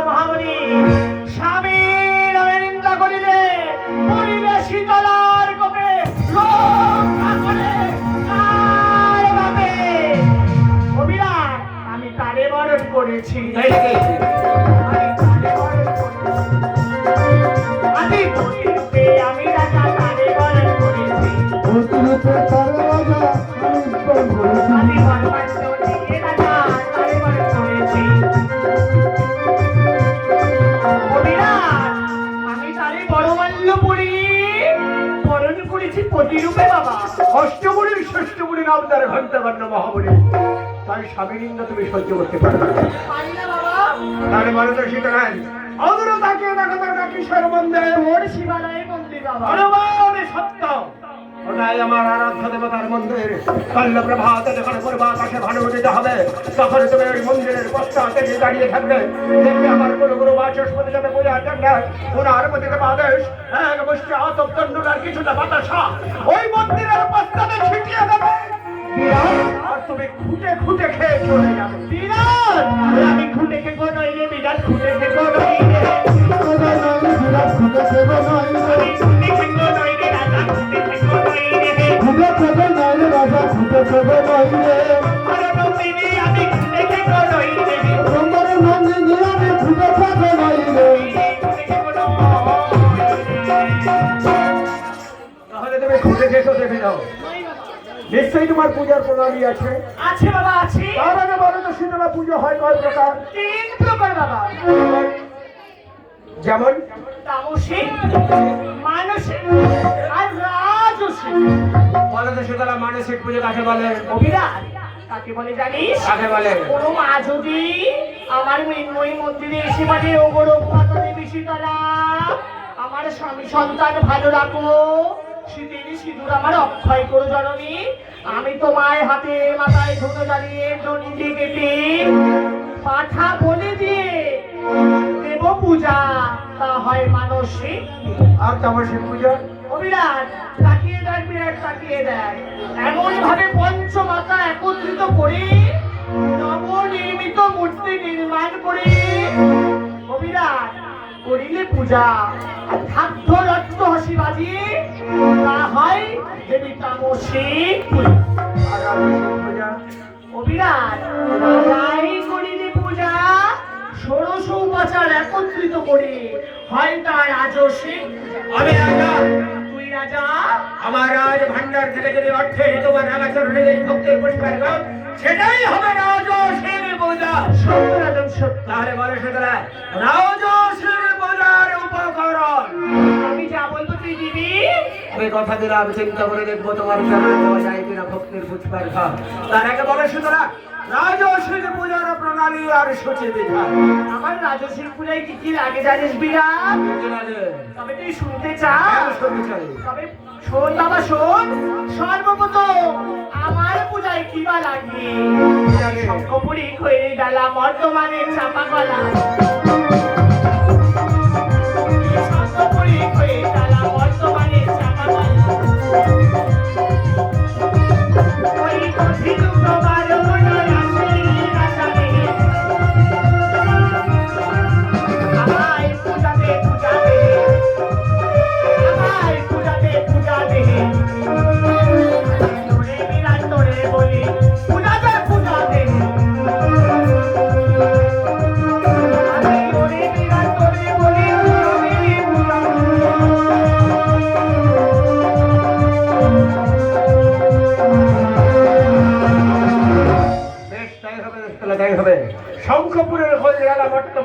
মহামণি স্বামীর নামে নিন্দা করিলে পড়িলে শীতলার কোপে রক্ষা করে কার বাপে। অবিরাট আমি তারে বরণ করেছি, আমি প্রতিরূপে আমি রাজা তারে বরণ করেছি, আমি বরবাদ্য দিয়ে রাজা তারে বরণ করেছি। অবিরাট আমি তারে বড়মাল্য পড়ি বরণ করেছি প্রতিরূপে বাবা। অষ্টমুড়ির ষষ্ঠমুড়ি নাম তার ঘণ্টাবর্ণ মহামণি, তাই স্বামী নিন্দা তুমি সহ্য করতে পারবে না। পারি না বাবা। তার মনে শীতলাই অদূর তাকে দেখো তার কিশোর মন্দির মোর শিবালয়ের মন্দির বাবা। হনুমান সত্য ওটাই আমার আরাধ্য দেবতার মন্দির। কাল্য প্রভাতে যখন পূর্ব আকাশে ভানু উদিত হবে তখন তুমি ওই মন্দিরের পশ্চাতে গিয়ে দাঁড়িয়ে থাকবে। দেখবে আমার গুরু বাচস্পতি যাবে পূজার জন্য ওনার মধ্যে আদেশ এক মুষ্টি আতপ তন্ডুলার কিছুটা বাতাসা ওই মন্দিরের পশ্চাতে ছিটিয়ে দেবে আর তুমি খুঁটে খুঁটে খেয়ে চলে যাবে। বিরাট আমি খুঁটে খেকো নইলে বিরাট খুঁটে খেকো নইলে আমি খুঁটে খেকো নইলে রাজা খুঁটে খেকো নইলে আরে নন্দিনী আমি খুঁটে খেকো নইলে খুঁটে খেকো তাহলে তুমি খুঁটে খেয়ে দেখে যাও। নিশ্চয়ই তোমার পূজার প্রণালী আছে। আছে বাবা আছে। তার আগে বলো তো শীতলা পুজো হয় কয় প্রকার? 3 প্রকার বাবা। যেমন তামসিক, মানসিক আর রাজসিক। বলো তো শীতলা মানসিক পুজো কাকে বলে? অবিরাট কাকে বলে জানিস? কাকে বলে? কোনো মা যদি আমার মৃন্ময়ী মন্দিরে এসে বলে ওগো রঘুমাতা দেবী শীতলা আমার স্বামী সন্তান ভালো রাখো, শীতের সিঁদুর আমার অক্ষয় করো জননী, আমি তোমায় হাতে মাথায় ধুনো জ্বালিয়ে দণ্ডি কেটে পাঠা বলে দিয়ে দেব পূজা, তা হয় মানসিক। আর তামসিক পূজা? অবিরাট তাকিয়ে দেখ, বিরাট তাকিয়ে দেখ, এমন ভাবে পঞ্চমাতা একত্রিত করে নবনির্মিত মূর্তি নির্মাণ করে অবিরাট করিলে পূজা, খাদ্য রক্ত হাসি বাজিয়ে তা হয় দেবী তামসিক পূজা। আর রাজসিক পূজা? অবিরাট রাজাই করিলে পূজা, ষোড়শ উপাচার একত্রিত করে হয় তার রাজসিক। আমি রাজা, তুই রাজা, আমার রাজ ভান্ডার থেকে যদি অর্থে তোমার রাগাচরণে এই ভক্তের পরিষ্কার কর সেটাই হবে রাজসিক পূজা। সত্য রাজন সত্য। তাহলে বলে সুতরাং রাজসিক পূজার উপকরণ আমি যা বলবো তুই দিবি। আমি কথা দিলাম চিন্তা করে দেখবো তোমার চরণে দেওয়া যায় কিনা ভক্তির পুষ্পার ঘর। তার আগে বলে সুতরাং রাজসিক পূজার প্রণালী আর সূচি বিধান। আমার রাজসিক পূজায় কি কি লাগে জানিস বিরাট? তবে তুই শুনতে চাস? তবে শোন বাবা শোন, সর্বপ্রথম আমার পূজায় কি বা লাগে? শঙ্খপুরী খৈরি ডালা বর্তমানে চাপা গলা, শঙ্খপুরী খৈরি ডালা বর্তমানে চাপা গলা, ওই কঠিন প্রবার শঙ্খপুরের হয়ে গেল বর্তমান